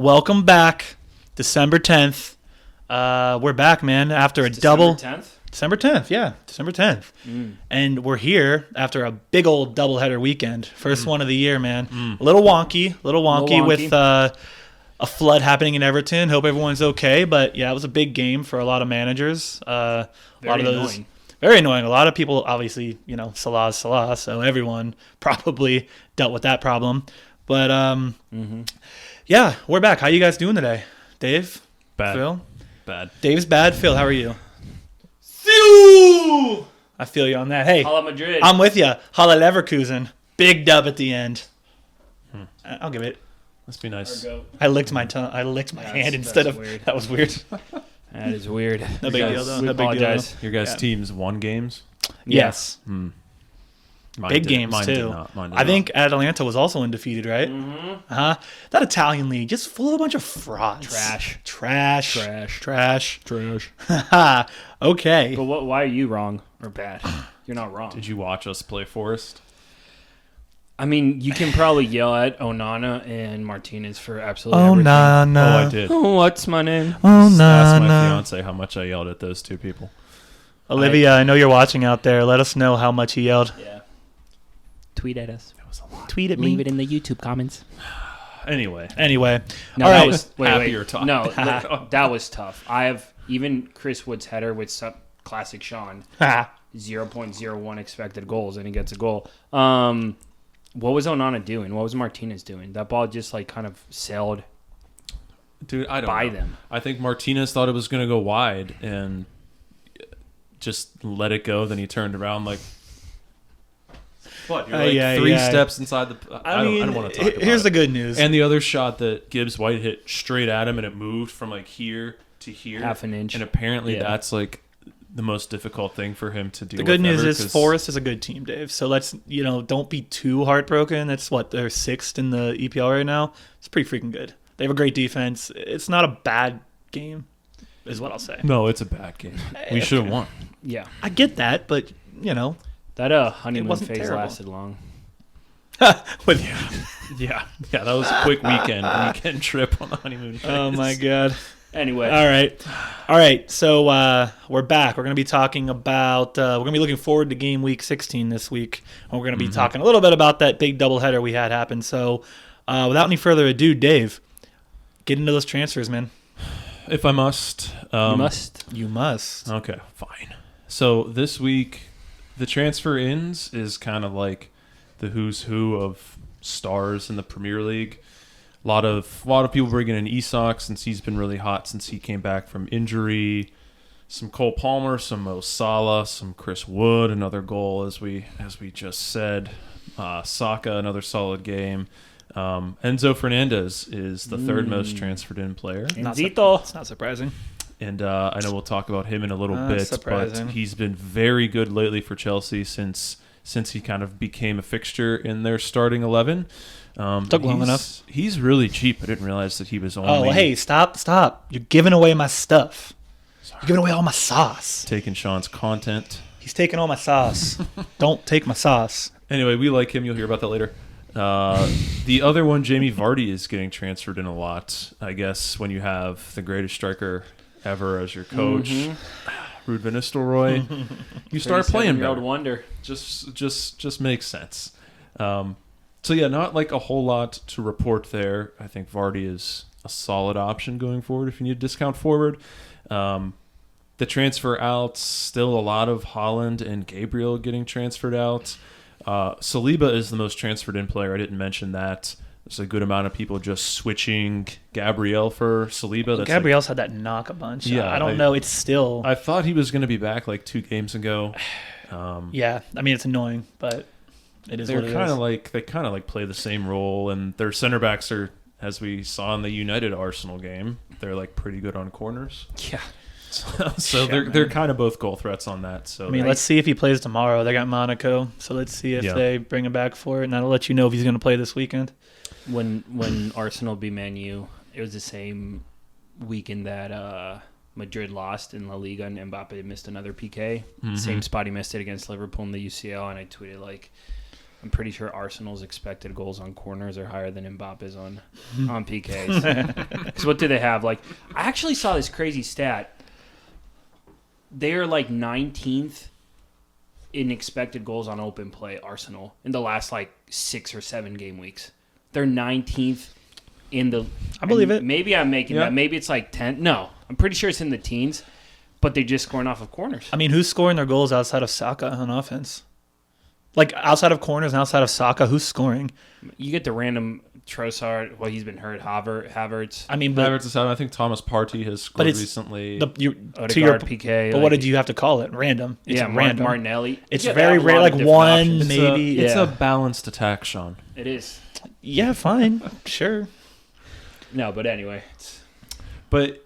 Welcome back, December 10th. We're back, man, after It's a double. December 10th? December 10th, yeah, December 10th. And we're here after a big old doubleheader weekend. First one of the year, man. A little wonky with a flood happening in Everton. Hope everyone's okay. But, yeah, it was a big game for a lot of managers. A lot of those. Annoying. Very annoying. A lot of people, obviously, Salah's Salah, so everyone probably dealt with that problem. But, yeah, we're back. How you guys doing today? Dave? Bad. Phil? Bad. Dave's bad. Phil, how are you? I feel you on that. Hey, Hala Madrid. I'm with you. Hala Leverkusen. Big dub at the end. I'll give it. Must be nice. I licked my tongue. I licked my hand instead of. weird. That was weird. That is weird. No big deal, though. We No big deal, apologize. Your guys' Yeah. teams won games? Yes. Mine Big did- games, mine too. Did not. Mine did I not. think Atalanta was also undefeated, right? Uh-huh. That Italian league just full of a bunch of frauds. Trash. Okay. But why are you wrong or bad? You're not wrong. Did you watch us play Forest? I mean, you can probably yell at Onana and Martinez for absolutely everything. Oh, I did. Oh, what's my name? Ask my fiance how much I yelled at those two people. Olivia, I know you're watching out there. Let us know how much he yelled. Yeah. Tweet at us. It was a lot. Tweet at Leave me. it in the YouTube comments. Anyway. No, all that right. was Happier talk. No, that was tough. I have even Chris Wood's header with some classic Sean 0.01 expected goals, and he gets a goal. What was Onana doing? What was Martinez doing? That ball just kind of sailed Dude, I don't by know. them. I think Martinez thought it was going to go wide and just let it go. Then he turned around like, what? You're like three steps inside the... I don't want to talk about here's it. the good news. And the other shot that Gibbs White hit straight at him, and it moved from here to here. Half an inch. And apparently Yeah. that's the most difficult thing for him to do. The good news is Forest is a good team, Dave. So let's, don't be too heartbroken. That's they're sixth in the EPL right now. It's pretty freaking good. They have a great defense. It's not a bad game, is what I'll say. No, it's a bad game. We should have won. Yeah. I get that, but, That honeymoon wasn't phase terrible. lasted long. with, Yeah, that was a quick weekend trip on the honeymoon phase. oh, my God. Anyway. All right. So we're back. We're going to be talking about we're going to be looking forward to game week 16 this week. And we're going to be talking a little bit about that big doubleheader we had happen. So without any further ado, Dave, get into those transfers, man. If I must. You must. You must. Okay, fine. So this week, the transfer ins is kind of like the who's who of stars in the Premier League. A lot of people bringing in Isak since he's been really hot since he came back from injury. Some Cole Palmer, some Mo Salah, some Chris Wood, another goal as we just said. Saka, another solid game. Enzo Fernandez is the third most transferred in player. Enzito. It's not surprising. And I know we'll talk about him in a little bit, surprising. but he's been very good lately for Chelsea since he kind of became a fixture in their starting 11. Took long enough. He's really cheap. I didn't realize that he was only... Oh, hey, stop. You're giving away my stuff. You're giving away all my sauce. Taking Sean's content. He's taking all my sauce. Don't take my sauce. Anyway, we like him. You'll hear about that later. The other one, Jamie Vardy, is getting transferred in a lot. I guess when you have the greatest striker ever as your coach, Ruud van Nistelrooy, you start playing better. Wonder. Just makes sense. So yeah, not like a whole lot to report there. I think Vardy is a solid option going forward if you need a discount forward. The transfer out, still a lot of Haaland and Gabriel getting transferred out. Saliba is the most transferred in player. I didn't mention that. There's a good amount of people just switching Gabriel for Saliba. That's Gabriel's had that knock a bunch. Yeah, I don't know. It's still... I thought he was going to be back 2 games ago. yeah, I mean, it's annoying, but it is what it is. They kind of play the same role, and their center backs are, as we saw in the United Arsenal game, they're pretty good on corners. Yeah. So they're kind of both goal threats on that. So I mean, let's see if he plays tomorrow. They got Monaco, so let's see if they bring him back for it, and that'll let you know if he's going to play this weekend. When Arsenal beat Man U, it was the same weekend that Madrid lost in La Liga and Mbappe missed another PK. Same spot he missed it against Liverpool in the UCL, and I tweeted I'm pretty sure Arsenal's expected goals on corners are higher than Mbappe's on PKs. Because what do they have? Like, I actually saw this crazy stat. They are like 19th in expected goals on open play, Arsenal, in the last like 6 or 7 game weeks. They're 19th in the... I believe it. Maybe I'm making that. Maybe it's like 10. No, I'm pretty sure it's in the teens, but they're just scoring off of corners. I mean, who's scoring their goals outside of Saka on offense? Like, outside of corners and outside of Saka, who's scoring? You get the random Trossard. Well, he's been hurt. Havertz. I mean, but Havertz is out. I think Thomas Partey has scored recently. Odegaard, PK. But what did you have to call it? Random. It's random. Martinelli. It's very rare, like one, options. maybe. It's a balanced attack, Sean. It is. Yeah, fine. Sure. No, but anyway. But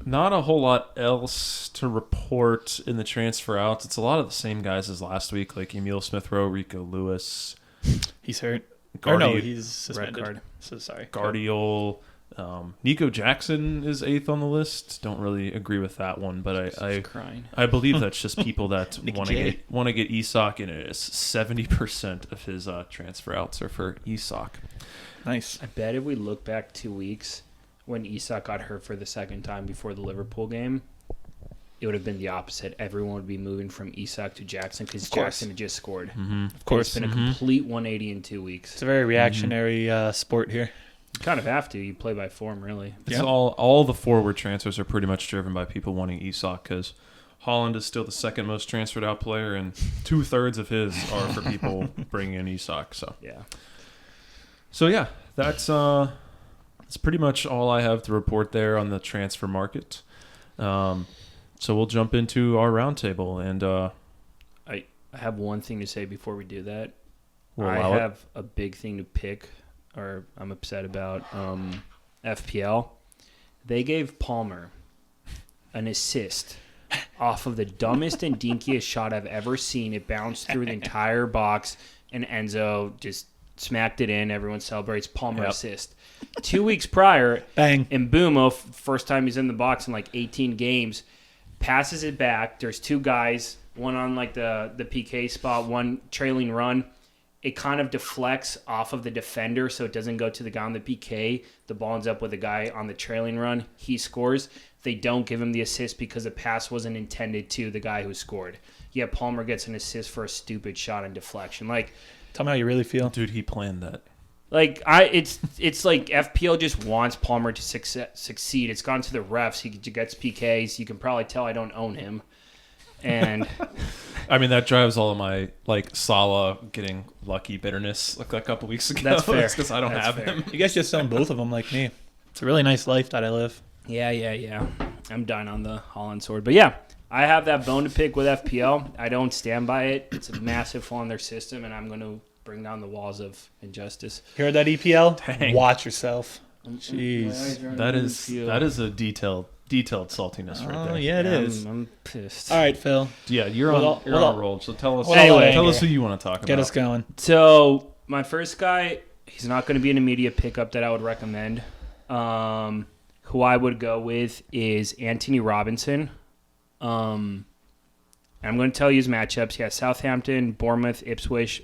not a whole lot else to report in the transfer outs. It's a lot of the same guys as last week, like Emile Smith-Rowe, Rico Lewis. He's hurt. He's suspended. Red card. So sorry. Guardiol. Nico Jackson is 8th on the list. Don't really agree with that one, but I believe that's just people that want to get Isak, and it is 70% of his transfer outs are for Isak. Nice. I bet if we look back 2 weeks when Isak got hurt for the second time before the Liverpool game, it would have been the opposite. Everyone would be moving from Isak to Jackson because Jackson had just scored. Mm-hmm. Of course. It's been a complete 180 in 2 weeks. It's a very reactionary sport here. You kind of have to. You play by form, really. It's all the forward transfers are pretty much driven by people wanting Isak because Haaland is still the second most transferred out player, and 2/3 of his are for people bringing in Isak. So yeah, that's pretty much all I have to report there on the transfer market. So we'll jump into our roundtable, and I have one thing to say before we do that. We'll I allow it. have a big thing to pick, or I'm upset about. FPL. They gave Palmer an assist off of the dumbest and dinkiest shot I've ever seen. It bounced through the entire box, and Enzo just smacked it in. Everyone celebrates Palmer assist. 2 weeks prior, bang, and Mbumo, first time he's in the box in like 18 games, passes it back. There's 2 guys, one on like the PK spot, one trailing run. It kind of deflects off of the defender, so it doesn't go to the guy on the PK. The ball ends up with a guy on the trailing run. He scores. They don't give him the assist because the pass wasn't intended to the guy who scored. Yet Palmer gets an assist for a stupid shot and deflection. Like, tell me how you really feel, dude. He planned that. Like it's like FPL just wants Palmer to succeed. It's gone to the refs. He gets PKs. You can probably tell I don't own him. And I mean, that drives all of my like Salah getting lucky bitterness like a couple weeks ago. That's fair. Because I don't have him. You guys just own both of them like me. It's a really nice life that I live. Yeah. I'm dying on the Holland sword. But yeah, I have that bone to pick with FPL. I don't stand by it. It's a massive flaw in their system, and I'm going to bring down the walls of injustice. Hear that, EPL? Dang. Watch yourself. Jeez. That is a detailed saltiness right there. Oh, yeah, it is. I'm pissed. All right, Phil. Yeah, you're on a roll. So tell us who you want to talk about. Get us going. So my first guy, he's not going to be an immediate pickup that I would recommend. Who I would go with is Antonee Robinson. I'm going to tell you his matchups. He has Southampton, Bournemouth, Ipswich,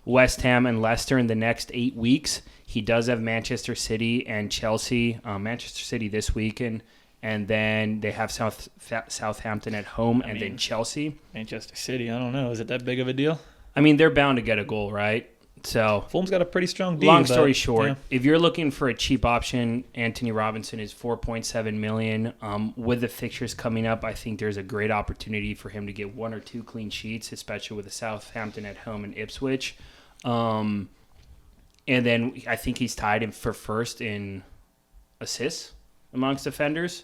West Ham, and Leicester in the next 8 weeks. He does have Manchester City and Chelsea. Manchester City this weekend, and then they have Southampton at home, and then Chelsea. Manchester City, I don't know. Is it that big of a deal? I mean, they're bound to get a goal, right? So, Fulham's got a pretty strong D. Long story short, if you're looking for a cheap option, Antonee Robinson is $4.7 million. With the fixtures coming up, I think there's a great opportunity for him to get 1 or 2 clean sheets, especially with the Southampton at home and Ipswich. And then I think he's tied for first in assists amongst defenders.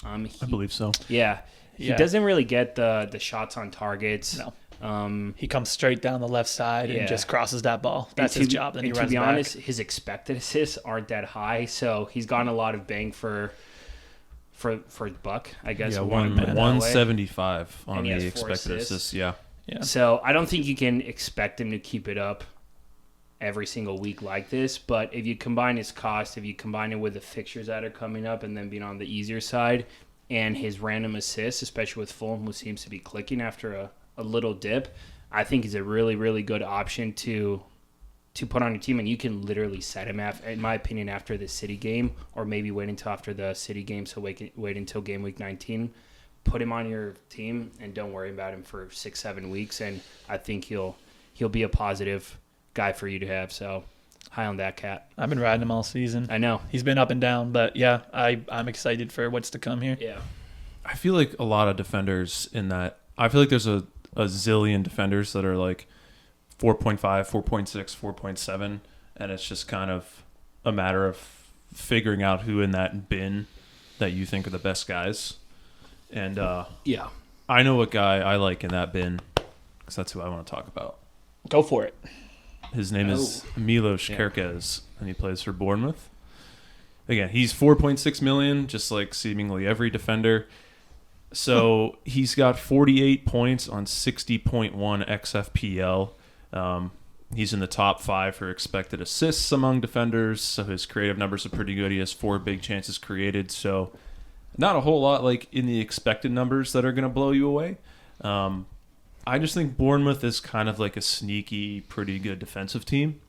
I believe so. Yeah. He doesn't really get the shots on targets. No. He comes straight down the left side and just crosses that ball. That's his job. Then he runs back. To be honest, his expected assists aren't that high, so he's gotten a lot of bang for buck, I guess. Yeah, 175 on the expected assists. Yeah. So I don't think you can expect him to keep it up every single week like this, but if you combine his cost, if you combine it with the fixtures that are coming up and then being on the easier side, and his random assists, especially with Fulham, who seems to be clicking after a little dip, I think he's a really, really good option to put on your team, and you can literally set him, in my opinion, after the City game, or maybe wait until after the City game, so wait until game week 19. Put him on your team, and don't worry about him for 6-7 weeks, and I think he'll be a positive guy for you to have, so high on that cat. I've been riding him all season. I know. He's been up and down, but yeah, I'm excited for what's to come here. Yeah. I feel like a lot of defenders in that. I feel like there's a zillion defenders that are like 4.5, 4.6, 4.7, and it's just kind of a matter of figuring out who in that bin that you think are the best guys. And yeah, I know what guy I like in that bin because that's who I want to talk about. Go for it. His name is Milos Kerkez, and he plays for Bournemouth. Again, he's 4.6 million, just like seemingly every defender. So he's got 48 points on 60.1 XFPL. He's in the top 5 for expected assists among defenders, so his creative numbers are pretty good. He has 4 big chances created, so not a whole lot like in the expected numbers that are going to blow you away. I just think Bournemouth is kind of like a sneaky, pretty good defensive team.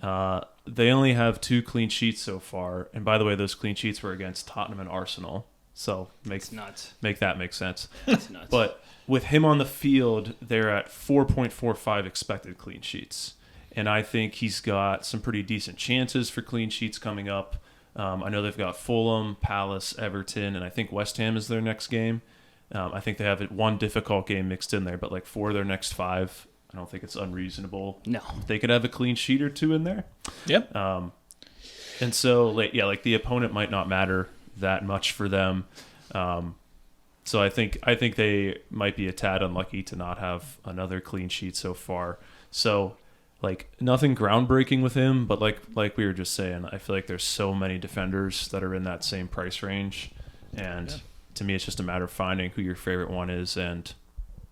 They only have 2 clean sheets so far, and by the way, those clean sheets were against Tottenham and Arsenal. So it's nuts. Make that make sense. It's nuts. But with him on the field, they're at 4.45 expected clean sheets. And I think he's got some pretty decent chances for clean sheets coming up. I know they've got Fulham, Palace, Everton, and I think West Ham is their next game. I think they have one difficult game mixed in there, but like 4 of their next 5, I don't think it's unreasonable. No. They could have a clean sheet or 2 in there. Yep. And so, like the opponent might not matter that much for them. So I think they might be a tad unlucky to not have another clean sheet so far. So like nothing groundbreaking with him, but like we were just saying, I feel like there's so many defenders that are in that same price range, and to me it's just a matter of finding who your favorite one is and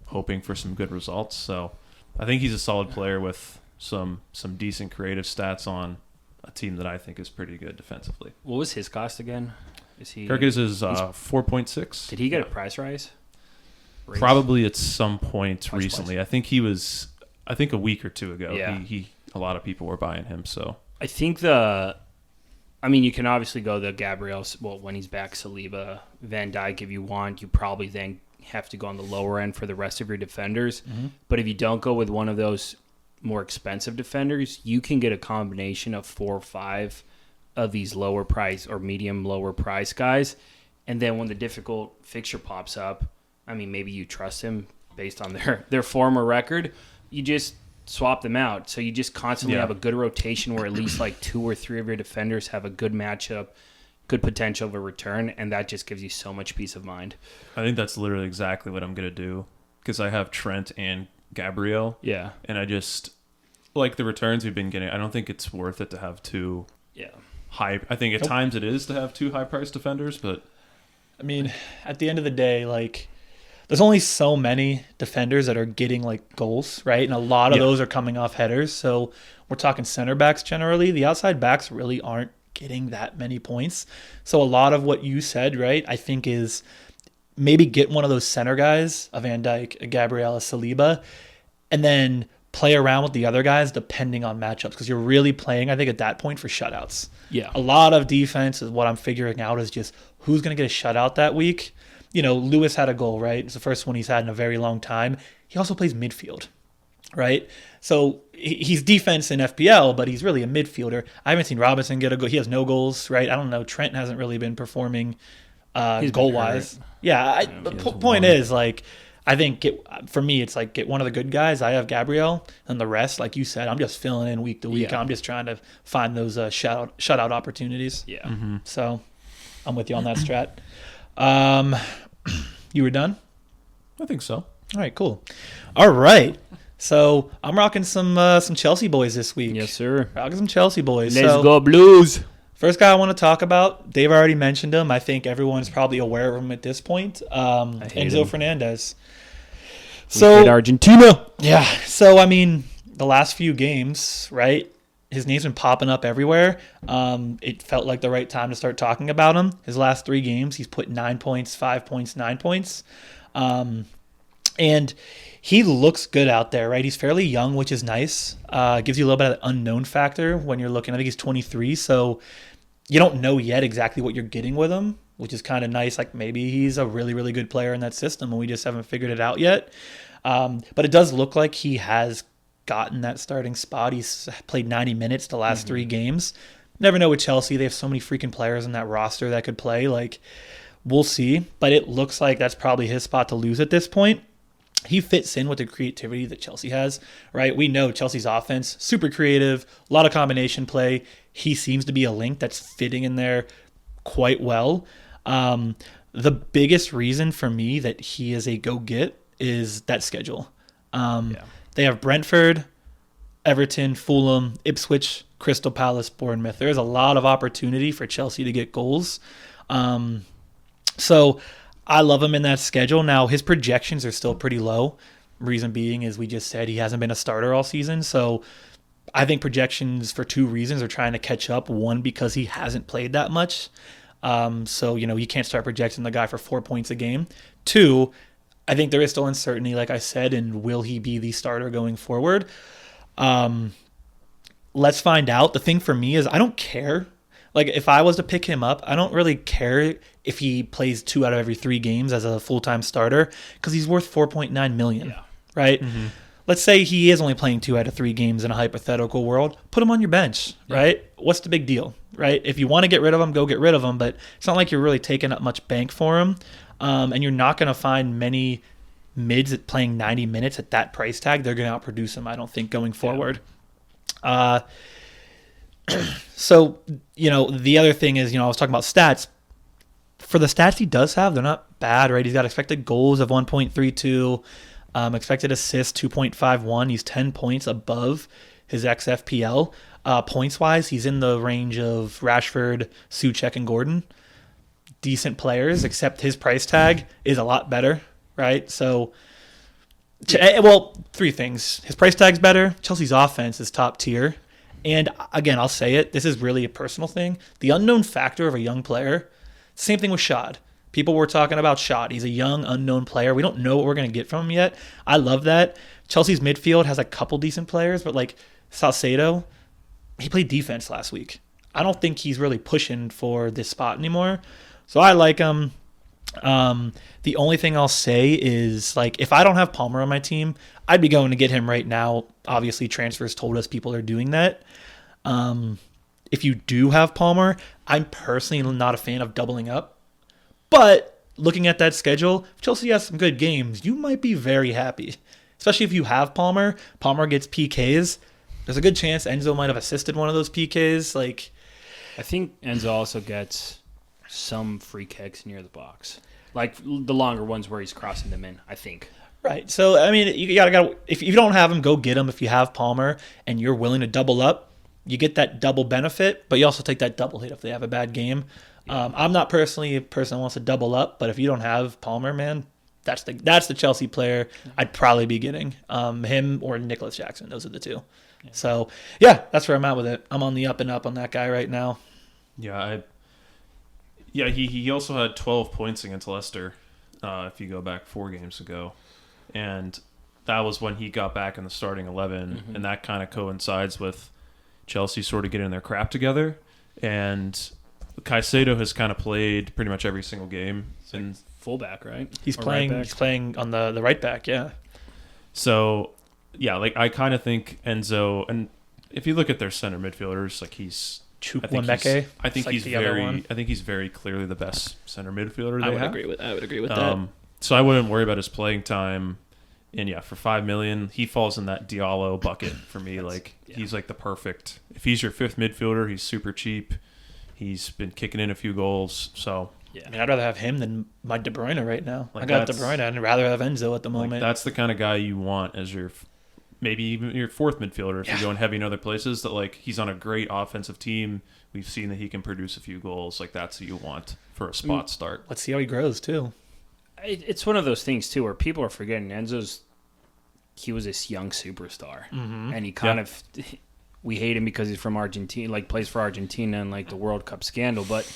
hoping for some good results. So I think he's a solid player with some decent creative stats on a team that I think is pretty good defensively. What was his cost again? Kerkez is 4.6. Did he get a price rise? Probably at some point recently. I think a week or 2 ago. Yeah. He a lot of people were buying him. So I think you can obviously go the Gabriel. Well, when he's back, Saliba, Van Dijk. If you want, you probably then have to go on the lower end for the rest of your defenders. Mm-hmm. But if you don't go with one of those more expensive defenders, you can get a combination of 4 or 5 of these lower price or medium lower price guys, and then when the difficult fixture pops up, I mean, maybe you trust him based on their former record, you just swap them out. So you just constantly have a good rotation where at least like 2 or 3 of your defenders have a good matchup, good potential of a return, and that just gives you so much peace of mind. I think that's literally exactly what I'm going to do because I have Trent and Gabriel. Yeah. And I just like the returns we've been getting. I don't think it's worth it to have 2 high. I think at times it is to have 2 high-priced defenders, but I mean, at the end of the day, like, there's only so many defenders that are getting like goals, right? And a lot of those are coming off headers. So we're talking center backs generally. The outside backs really aren't getting that many points. So a lot of what you said, right, I think is maybe get one of those center guys, a Van Dijk, a Gabriel, a Saliba, and then play around with the other guys depending on matchups, because you're really playing, I think, at that point for shutouts. Yeah. A lot of defense is what I'm figuring out is just who's going to get a shutout that week. You know, Lewis had a goal, right? It's the first one he's had in a very long time. He also plays midfield, right? So he's defense in FPL, but he's really a midfielder. I haven't seen Robinson get a goal. He has no goals, right? I don't know. Trent hasn't really been performing goal-wise. The point is, like, I think for me, it's like get one of the good guys. I have Gabriel, and the rest, like you said, I'm just filling in week to week. Yeah. I'm just trying to find those shutout opportunities. Yeah. Mm-hmm. So I'm with you on that strat. You were done? I think so. All right, cool. All right. So I'm rocking some Chelsea boys this week. Yes, sir. Rocking some Chelsea boys. Let's go Blues. First guy I want to talk about, Dave already mentioned him. I think everyone's probably aware of him at this point. Enzo Fernandez. So Argentina. Yeah. So, I mean, the last few games, right, his name's been popping up everywhere. It felt like the right time to start talking about him. His last 3 games, he's put 9 points, 5 points, 9 points. And he looks good out there, right? He's fairly young, which is nice. Gives you a little bit of the unknown factor when you're looking. I think he's 23, so you don't know yet exactly what you're getting with him, which is kind of nice. Like maybe he's a really, really good player in that system and we just haven't figured it out yet. But it does look like he has gotten that starting spot. He's played 90 minutes the last 3 games. Never know with Chelsea. They have so many freaking players in that roster that could play. Like, we'll see. But it looks like that's probably his spot to lose at this point. He fits in with the creativity that Chelsea has, right? We know Chelsea's offense, super creative, a lot of combination play. He seems to be a link that's fitting in there quite well. The biggest reason for me that he is a go-get is that schedule. They have Brentford, Everton, Fulham, Ipswich, Crystal Palace, Bournemouth. There's a lot of opportunity for Chelsea to get goals. So I love him in that schedule. Now, his projections are still pretty low. Reason being is we just said he hasn't been a starter all season. So I think projections for 2 reasons are trying to catch up. One, because he hasn't played that much. So, you can't start projecting the guy for 4 points a game. 2, I think there is still uncertainty, like I said, and will he be the starter going forward? Let's find out. The thing for me is I don't care. Like, if I was to pick him up, I don't really care if he plays 2 out of every 3 games as a full-time starter because he's worth $4.9 million, right? Mm-hmm. Let's say he is only playing 2 out of 3 games in a hypothetical world. Put him on your bench, right? What's the big deal, right? If you want to get rid of him, go get rid of him, but it's not like you're really taking up much bank for him, and you're not going to find many mids at playing 90 minutes at that price tag. They're going to outproduce him, I don't think, going forward. So, the other thing is, I was talking about stats. For the stats he does have, they're not bad, right? He's got expected goals of 1.32, expected assists 2.51. He's 10 points above his XFPL. Points-wise, he's in the range of Rashford, Souček, and Gordon. Decent players, except his price tag is a lot better, right? So, 3 things. His price tag's better. Chelsea's offense is top tier. And again, I'll say it, this is really a personal thing. The unknown factor of a young player, same thing with Shad. People were talking about Shad. He's a young, unknown player. We don't know what we're going to get from him yet. I love that. Chelsea's midfield has a couple decent players, but like Salcedo, he played defense last week. I don't think he's really pushing for this spot anymore. So I like him. The only thing I'll say is, like, if I don't have Palmer on my team, I'd be going to get him right now. Obviously, transfers told us people are doing that. If you do have Palmer, I'm personally not a fan of doubling up. But looking at that schedule, if Chelsea has some good games, you might be very happy. Especially if you have Palmer. Palmer gets PKs. There's a good chance Enzo might have assisted one of those PKs. Like, I think Enzo also gets some free kicks near the box. Like the longer ones where he's crossing them in, I think. Right. So, I mean, you gotta if you don't have him, go get him. If you have Palmer and you're willing to double up, you get that double benefit, but you also take that double hit if they have a bad game. I'm not personally a person that wants to double up, but if you don't have Palmer, man, that's the Chelsea player I'd probably be getting. Him or Nicholas Jackson. Those are the 2. Yeah. So, yeah, that's where I'm at with it. I'm on the up and up on that guy right now. Yeah, he also had 12 points against Leicester, if you go back 4 games ago. And that was when he got back in the starting 11, and that kind of coincides with Chelsea sort of getting their crap together. And Caicedo has kind of played pretty much every single game. And fullback, right? He's playing on the right back, yeah. So, yeah, like I kind of think Enzo, and if you look at their center midfielders, like I think he's very clearly the best center midfielder they have. I would agree with that. So I wouldn't worry about his playing time. And yeah, for $5 million, he falls in that Diallo bucket for me. He's like the perfect. If he's your 5th midfielder, he's super cheap. He's been kicking in a few goals. So yeah, I mean, I'd rather have him than my De Bruyne right now. I got De Bruyne. I'd rather have Enzo at the moment. That's the kind of guy you want as your maybe even your 4th midfielder if you're going heavy in other places. That like he's on a great offensive team. We've seen that he can produce a few goals. Like that's who you want for a spot start. Let's see how he grows too. It's one of those things too where people are forgetting he was this young superstar, and he kind of we hate him because he's from Argentina, like plays for Argentina and like the World Cup scandal, but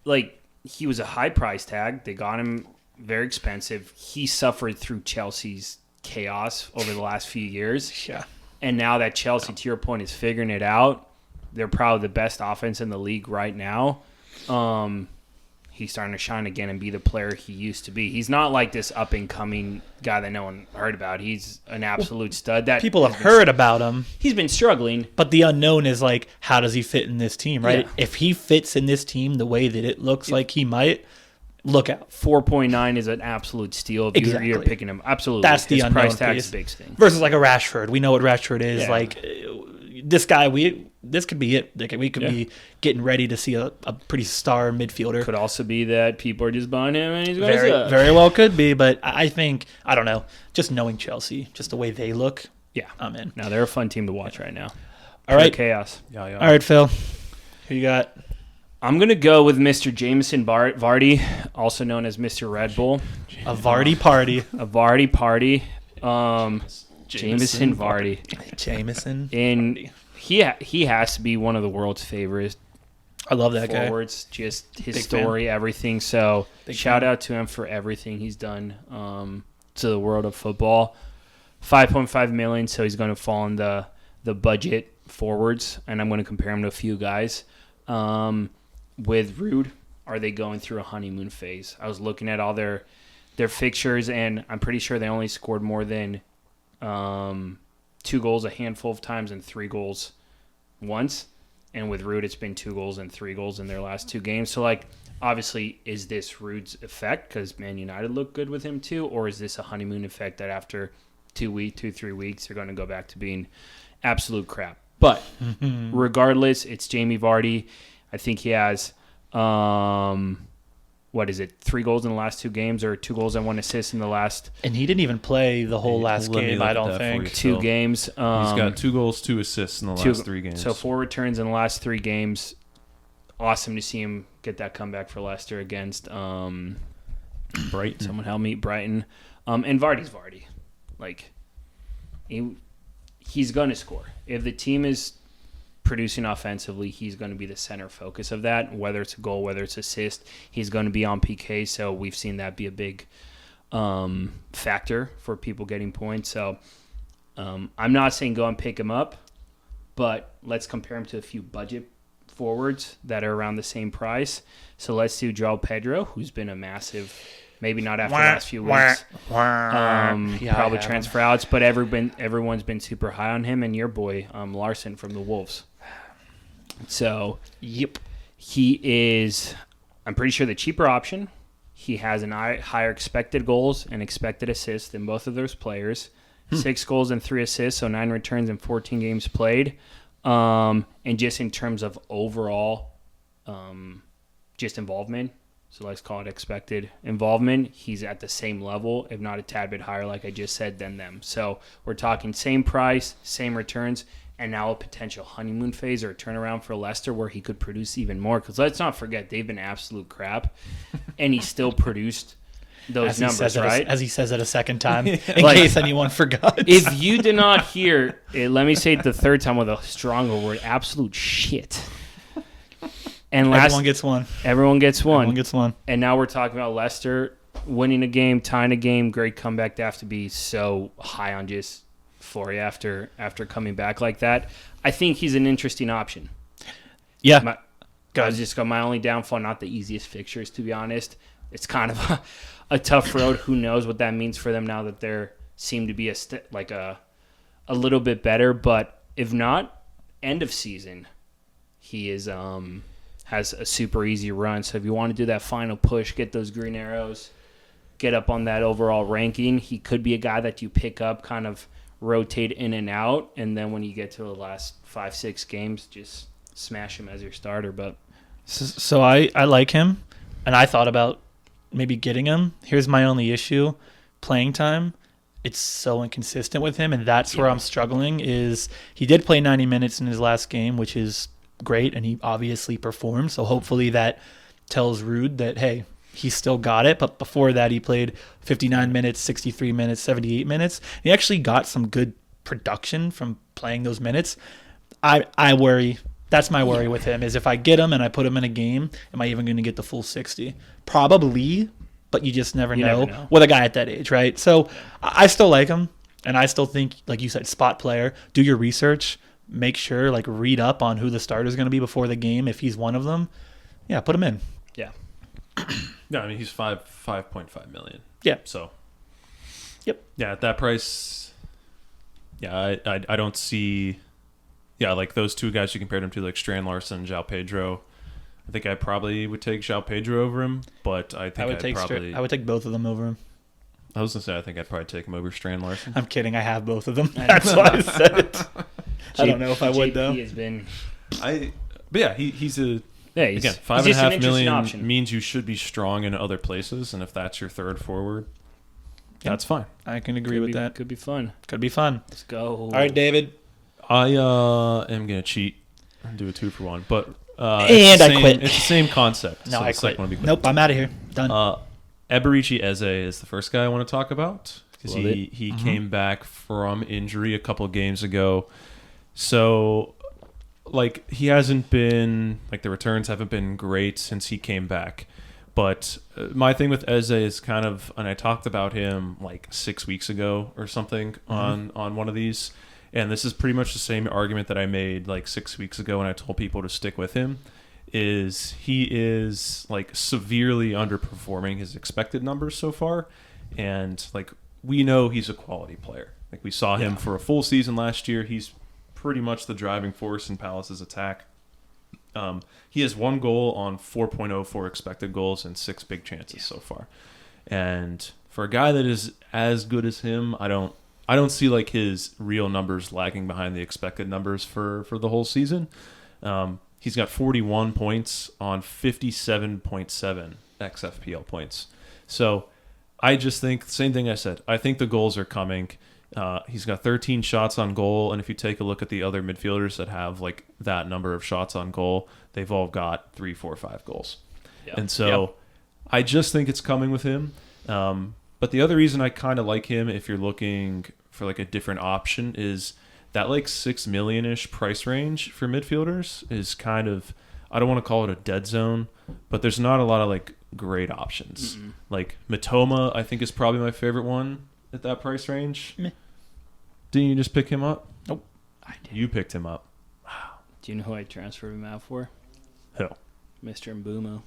like he was a high price tag. They got him very expensive. He suffered through Chelsea's chaos over the last few years. Yeah. And now that Chelsea, to your point, is figuring it out, they're probably the best offense in the league right now. He's starting to shine again and be the player he used to be. He's not like this up-and-coming guy that no one heard about. He's an absolute stud. That People have heard about him. He's been struggling. But the unknown is, like, how does he fit in this team, right? Yeah. If he fits in this team the way that it looks like he might, look out. 4.9 is an absolute steal. If Exactly. you're picking him. Absolutely. That's the His unknown price tag piece. is a big thing. Versus, like, a Rashford. We know what Rashford is. Yeah. Like, this guy, this could be it. Like, we could be getting ready to see a pretty star midfielder. Could also be that people are just buying him and he's going to Very, suck. very well could be, but I think, I don't know, just knowing Chelsea, just the way they look, Yeah. I'm in. No, they're a fun team to watch right now. All right. Pure chaos. Yeah. All right, Phil. Who you got? I'm going to go with Mr. Jameson Vardy, also known as Mr. Red Bull. A Vardy party. A Vardy party. Jameson Vardy. Jameson. And he has to be one of the world's favorite I love that guy. forwards. Just his Big story, everything. So Big shout fan. out to him for everything he's done to the world of football. 5.5 million, so he's going to fall in the budget forwards, and I'm going to compare him to a few guys. With Rude, are they going through a honeymoon phase? I was looking at all their fixtures, and I'm pretty sure they only scored more than 2 goals a handful of times and 3 goals once. And with Rude, it's been 2 goals and 3 goals in their last 2 games. So, like, obviously, is this Rude's effect because Man United look good with him too, or is this a honeymoon effect that after 3 weeks, they're going to go back to being absolute crap? But regardless, it's Jamie Vardy. I think he has, 3 goals in the last 2 games or 2 goals and 1 assist in the last And he didn't even play the whole last Let me game, look I at don't that for think. you. 2 games. He's got 2 goals, 2 assists in the last 3 games. So 4 returns in the last 3 games. Awesome to see him get that comeback for Leicester against Brighton. someone help me, Brighton. And Vardy's Vardy. Like, he's going to score. If the team is producing offensively, he's going to be the center focus of that. Whether it's a goal, whether it's assist, he's going to be on PK. So we've seen that be a big factor for people getting points. So I'm not saying go and pick him up, but let's compare him to a few budget forwards that are around the same price. So let's do João Pedro, who's been a massive, maybe not after the last few weeks, probably transfer outs, but everyone's been super high on him, and your boy Larson from the Wolves. So Yep. he is, I'm pretty sure, the cheaper option. He has an higher expected goals and expected assists than both of those players. 6 goals and 3 assists, so 9 returns in 14 games played. And just in terms of overall just involvement, so let's call it expected involvement, he's at the same level, if not a tad bit higher, like I just said, than them. So we're talking same price, same returns, and now a potential honeymoon phase or a turnaround for Leicester where he could produce even more. Because let's not forget, they've been absolute crap, and he still produced those numbers, right? As he says it a second time, in Like, case anyone forgot. If you did not hear it, let me say it the third time with a stronger word, absolute shit. And Everyone gets one. Everyone gets one. Everyone gets one. And now we're talking about Leicester winning a game, tying a game, great comeback to have to be so high on just for you after coming back like that. I think he's an interesting option. Yeah. I was just got my only downfall, not the easiest fixtures, to be honest. It's kind of a tough road. Who knows what that means for them now that they seem to be a little bit better. But if not, end of season, he is has a super easy run. So if you want to do that final push, get those green arrows, get up on that overall ranking, he could be a guy that you pick up, kind of rotate in and out, and then when you get to the last 5-6 games, just smash him as your starter. But So I like him, and I thought about maybe getting him. Here's my only issue: playing time. It's so inconsistent with him, and that's where I'm struggling. Is he did play 90 minutes in his last game, which is great, and he obviously performed. So hopefully that tells Rude that, hey, he's still got it. But before that, he played 59 minutes, 63 minutes, 78 minutes. He actually got some good production from playing those minutes. I worry. That's my worry with him, is if I get him and I put him in a game, am I even going to get the full 60? Probably, but you just never know with a guy at that age, right? So I still like him. And I still think, like you said, spot player. Do your research. Make sure, like, read up on who the starter is going to be before the game. If he's one of them, yeah, put him in. Yeah. Yeah, I mean, he's 5.5 million. Yeah. So. Yep. Yeah, at that price. Yeah, I don't see. Yeah, like those two guys you compared him to, like Strand Larson and João Pedro. I think I probably would take João Pedro over him, but I think I would take both of them over him. I was gonna say I think I'd probably take him over Strand Larson. I'm kidding. I have both of them. That's why I said it. I don't know if I would though. He has been. But yeah, he's a. Yeah, again, $5.5 million means you should be strong in other places, and if that's your third forward, that's fine. I can agree with that. Could be fun. Could be fun. Let's go. All right, David. I am gonna cheat and do a 2-for-1, but I quit. It's the same concept. No, so I quit. Nope, I'm out of here. Done. Eberechi Eze is the first guy I want to talk about because he Mm-hmm. came back from injury a couple of games ago. So, like, he hasn't been, like, the returns haven't been great since he came back. But my thing with Eze is kind of, and I talked about him like 6 weeks ago or something on one of these. And this is pretty much the same argument that I made like 6 weeks ago when I told people to stick with him. Is he is like severely underperforming his expected numbers so far. And like, we know he's a quality player. Like, we saw him for a full season last year. He's pretty much the driving force in Palace's attack. He has 1 goal on 4.04 expected goals and 6 big chances so far. And for a guy that is as good as him, I don't see like his real numbers lagging behind the expected numbers for the whole season. He's got 41 points on 57.7 XFPL points. So I just think, same thing I said, I think the goals are coming. He's got 13 shots on goal, and if you take a look at the other midfielders that have like that number of shots on goal, they've all got 3, 4, 5 goals. Yeah. And so I just think it's coming with him. But the other reason I kind of like him, if you're looking for like a different option, is that like $6 million-ish price range for midfielders is kind of, I don't want to call it a dead zone, but there's not a lot of like great options. Mm-mm. Like Mitoma, I think, is probably my favorite one at that price range. Meh. Didn't you just pick him up? Nope. I did. You picked him up. Wow. Do you know who I transferred him out for? Who? Mr. Mbumo.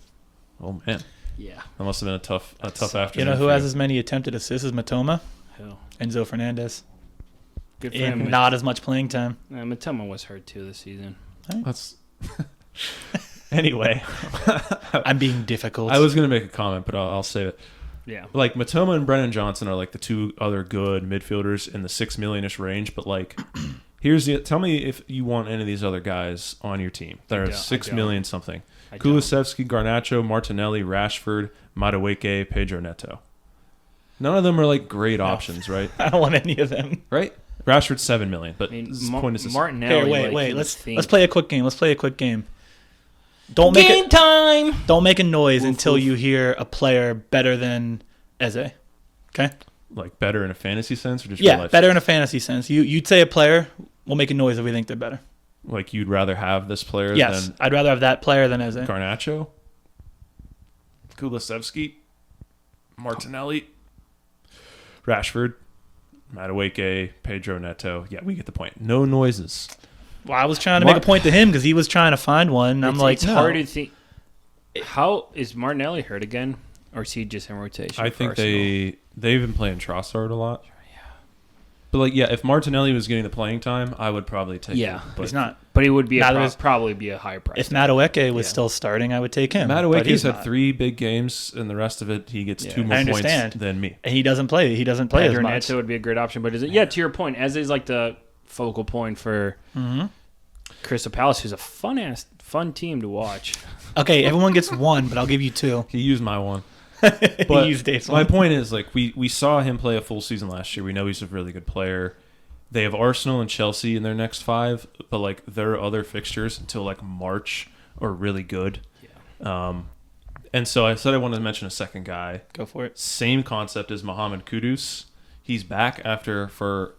Oh, man. Yeah. That must have been a tough afternoon. You know who has as many attempted assists as Mitoma? Who? Enzo Fernandez. Good for him. Not as much playing time. Mitoma was hurt too this season. Right. That's anyway. I'm being difficult. I was going to make a comment, but I'll save it. Yeah. Like, Mitoma and Brennan Johnson are like the two other good midfielders in the $6 million-ish range, but like, tell me if you want any of these other guys on your team that are $6 million something. Kulusevski, Garnacho, Martinelli, Rashford, Madueke, Pedro Neto. None of them are like great options, right? I don't want any of them. Right? Rashford's $7 million, but point is Martinelli. Here, wait. Let's play a quick game. Don't make a noise until you hear a player better than Eze. Okay? Like better in a fantasy sense or just real life better sense? In a fantasy sense. You'd say a player, we'll make a noise if we think they're better. Like you'd rather have this player Yes, than I'd rather have that player than Eze. Garnacho, Kulusevski, Martinelli, Rashford, Madueke, Pedro Neto. Yeah, we get the point. No noises. Well, I was trying to make a point to him because he was trying to find one. And I'm like, it's hard to think. How is Martinelli hurt again, or is he just in rotation? I think they've been playing Trossard a lot. Yeah, but like, if Martinelli was getting the playing time, I would probably take him. Yeah, but he's not. But he would be probably be a higher price. If Madueke was still starting, I would take him. Madueke's had 3 big games, and the rest of it, he gets 2 more points than me. And he doesn't play. He doesn't play as much. Neto would be a great option, but is it? Yeah, to your point, Eze is like the focal point for Crystal Palace, who's a fun team to watch. Okay, everyone gets 1, but I'll give you 2. He used my 1. But he used Dave's 1. My point is, like, we saw him play a full season last year. We know he's a really good player. They have Arsenal and Chelsea in their next 5, but like their other fixtures until like March are really good. Yeah. And so I said I wanted to mention a second guy. Go for it. Same concept as Mohamed Kudus. He's back for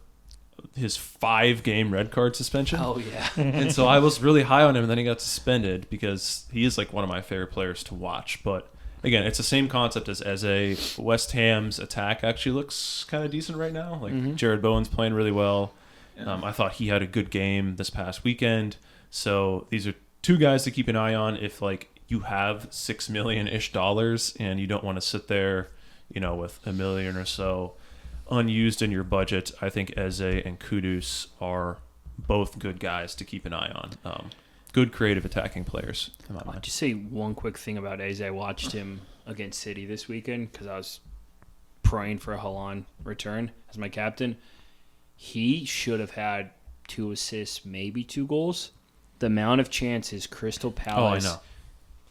his 5-game red card suspension. Oh yeah. And so I was really high on him, and then he got suspended because he is like one of my favorite players to watch. But again, it's the same concept as Eze. West Ham's attack actually looks kind of decent right now. Like Jared Bowen's playing really well. I thought he had a good game this past weekend. So these are two guys to keep an eye on if like you have $6 million-ish and you don't want to sit there, with $1 million or so unused in your budget. I think Eze and Kudus are both good guys to keep an eye on. Good creative attacking players. I'll just say one quick thing about Eze. I watched him against City this weekend because I was praying for a Haaland return as my captain. He should have had 2 assists, maybe 2 goals. The amount of chances Crystal Palace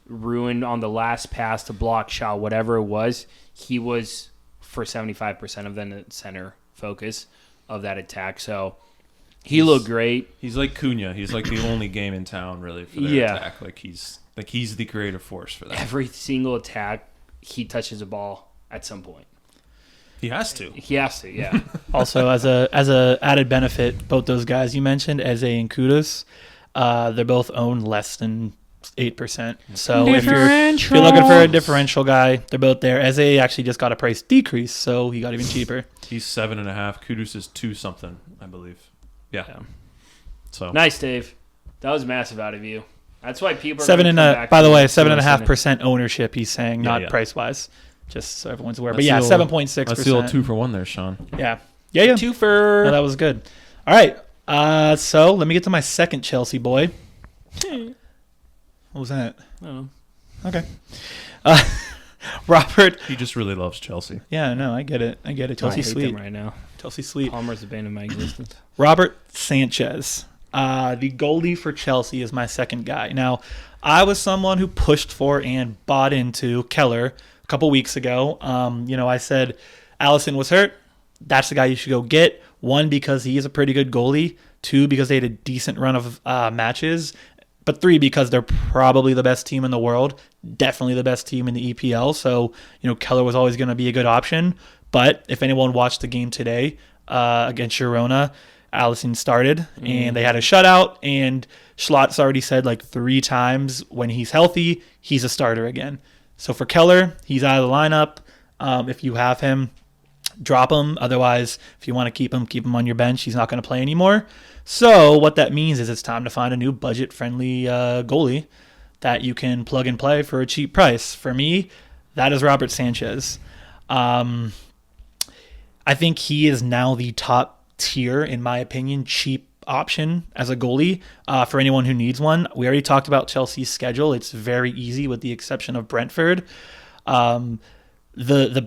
ruined on the last pass, the block shot, whatever it was, he was for 75% of the center focus of that attack. So he looked great. He's like Cunha. He's like the only game in town really for their attack. Like he's the creative force for that. Every single attack, he touches a ball at some point. He has to. Yeah. Also, as a added benefit, both those guys you mentioned, Eze and Kudus, they're both owned less than 8%. So if you're looking for a differential guy, they're both there. Eze actually just got a price decrease, so he got even cheaper. He's 7.5. Kudus is 2 something, I believe. Yeah. So nice, Dave. That was massive out of you. That's why people are 7.5% ownership. He's saying, not price wise. Just so everyone's aware. But 7.6%. That's the old 2 for 1 there, Sean. Yeah. 2 for. No, that was good. All right. So let me get to my second Chelsea boy. What was that? I don't know. Okay. Robert. He just really loves Chelsea. Yeah, no, I get it. Chelsea's sweet right now. Chelsea's sweet. Palmer's the bane of my existence. Robert Sanchez. The goalie for Chelsea is my second guy. Now, I was someone who pushed for and bought into Keller a couple weeks ago. I said Alisson was hurt. That's the guy you should go get. 1, because he is a pretty good goalie. 2, because they had a decent run of matches. But 3, because they're probably the best team in the world. Definitely the best team in the EPL. So, Keller was always going to be a good option. But if anyone watched the game today against Girona, Alisson started, and they had a shutout, and Schlotz already said like 3 times when he's healthy, he's a starter again. So for Keller, he's out of the lineup. If you have him, drop him. Otherwise, if you want to keep him on your bench. He's not going to play anymore. So what that means is it's time to find a new budget-friendly goalie that you can plug and play for a cheap price. For me, that is Robert Sanchez. I think he is now the top tier, in my opinion, cheap option as a goalie for anyone who needs one. We already talked about Chelsea's schedule. It's very easy with the exception of Brentford. The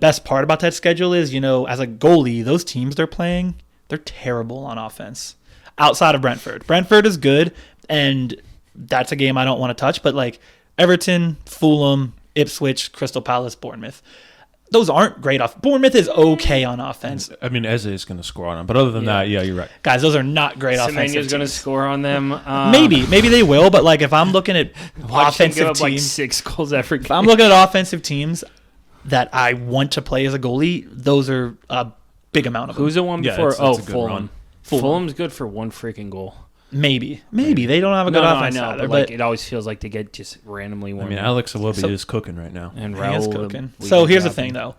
best part about that schedule is, as a goalie, those teams they're playing, they're terrible on offense. Outside of Brentford. Brentford is good, and that's a game I don't want to touch, but like Everton, Fulham, Ipswich, Crystal Palace, Bournemouth. Those aren't great off. Bournemouth is okay on offense. I mean, Eze is going to score on them, but other than that, you're right. Guys, those are not great offensive teams. Semenyo's going to score on them. Maybe they will, but like if I'm looking at offensive give up teams, like 6 goals every game. If I'm looking at offensive teams that I want to play as a goalie, those are a big amount of them. Who's the one before? Fulham. Fulham's good for 1 freaking goal. Maybe they don't have a good offense either. But it always feels like they get just randomly one. I mean, Alex Iwobi is cooking right now, and he is Raul cooking. So here's the thing, though.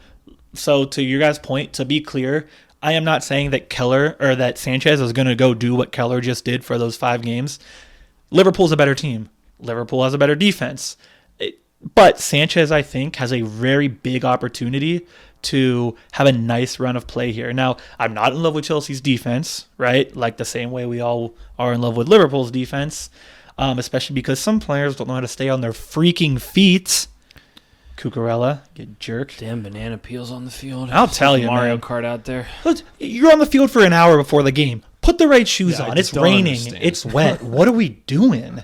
So to your guys' point, to be clear, I am not saying that Keller or that Sanchez is going to go do what Keller just did for those 5 games. Liverpool's a better team. Liverpool has a better defense. But Sanchez, I think, has a very big opportunity to have a nice run of play here. Now, I'm not in love with Chelsea's defense, right? Like the same way we all are in love with Liverpool's defense, especially because some players don't know how to stay on their freaking feet. Cucurella, get jerked. Damn banana peels on the field. I'll tell you, Mario man. Kart out there. You're on the field for an hour before the game. Put the right shoes on. It's raining. It's wet. What are we doing?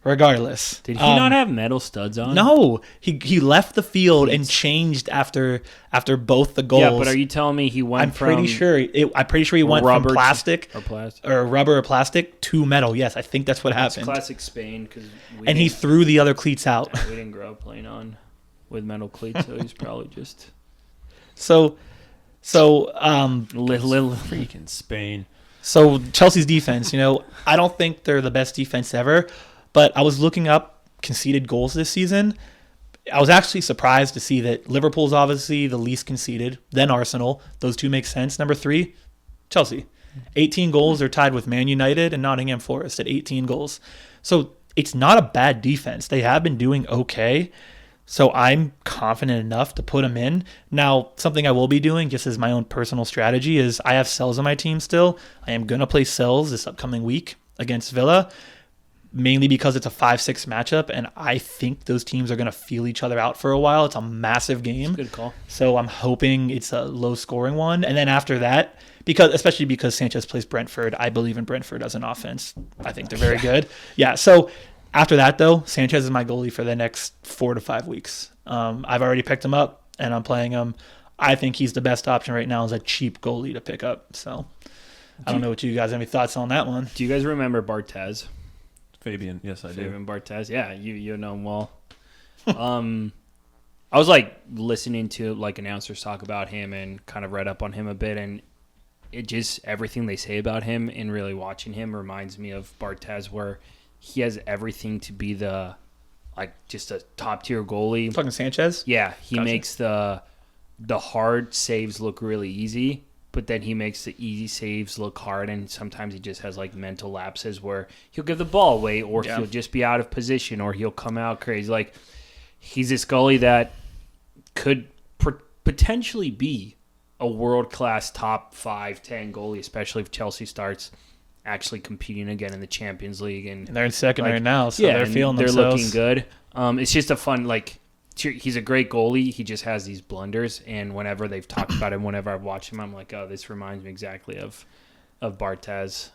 Regardless. Did he not have metal studs on? No. He left the field and changed after both the goals. Yeah, but are you telling me he went I'm pretty sure he went from plastic or rubber or plastic to metal. Yes, I think that's what happened. Classic Spain. And he threw the other cleats out. We didn't grow up playing on with metal cleats, so he's probably just... So little freaking Spain. So Chelsea's defense, I don't think they're the best defense ever, but I was looking up conceded goals this season. I was actually surprised to see that Liverpool's obviously the least conceded, then Arsenal. Those two make sense. Number 3, Chelsea. 18 goals. They're tied with Man United and Nottingham Forest at 18 goals. So it's not a bad defense. They have been doing okay. So I'm confident enough to put them in. Now, something I will be doing, just as my own personal strategy, is I have Sells on my team still. I am going to play Sells this upcoming week against Villa, mainly because it's a 5-6 matchup, and I think those teams are going to feel each other out for a while. It's a massive game. Good call. So I'm hoping it's a low-scoring one. And then after that, especially because Sanchez plays Brentford, I believe in Brentford as an offense. I think they're very good. Yeah, so after that, though, Sanchez is my goalie for the next 4 to 5 weeks. I've already picked him up, and I'm playing him. I think he's the best option right now as a cheap goalie to pick up. So I don't know what you guys have any thoughts on that one. Do you guys remember Barthez? Fabian, yes, I do. Fabian Barthez, yeah, you know him well. I was like listening to like announcers talk about him and kind of read up on him a bit, and it just everything they say about him and really watching him reminds me of Barthez, where he has everything to be the like just a top tier goalie. Fucking Sanchez? Yeah, he Gotcha. makes the hard saves look really easy, but then he makes the easy saves look hard, and sometimes he just has like mental lapses where he'll give the ball away, or he'll just be out of position, or he'll come out crazy. Like, he's this goalie that could potentially be a world-class top 5-10 goalie, especially if Chelsea starts actually competing again in the Champions League. And they're in second like, right now, so they're feeling themselves. They're looking good. It's just a fun, like, he's a great goalie. He just has these blunders, and whenever they've talked about him, whenever I've watched him, I'm like, oh, this reminds me exactly of Barthez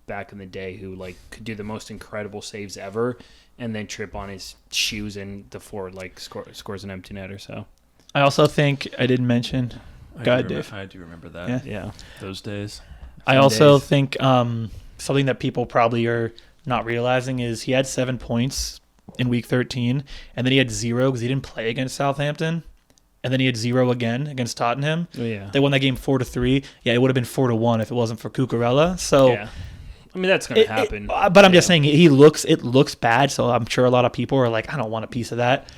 back in the day, who like could do the most incredible saves ever, and then trip on his shoes and the forward like scores an empty netter. So I also think I didn't mention. Go ahead, Dave. I do remember that. Yeah. Those days. I also think something that people probably are not realizing is he had 7 points in week 13, and then he had 0 because he didn't play against Southampton, and then he had 0 again against Tottenham. Oh, yeah. They won that game 4-3. Yeah, it would have been 4-1 if it wasn't for Cucurella. So yeah. I mean, that's going to happen. But I'm just saying it looks bad, so I'm sure a lot of people are like, I don't want a piece of that.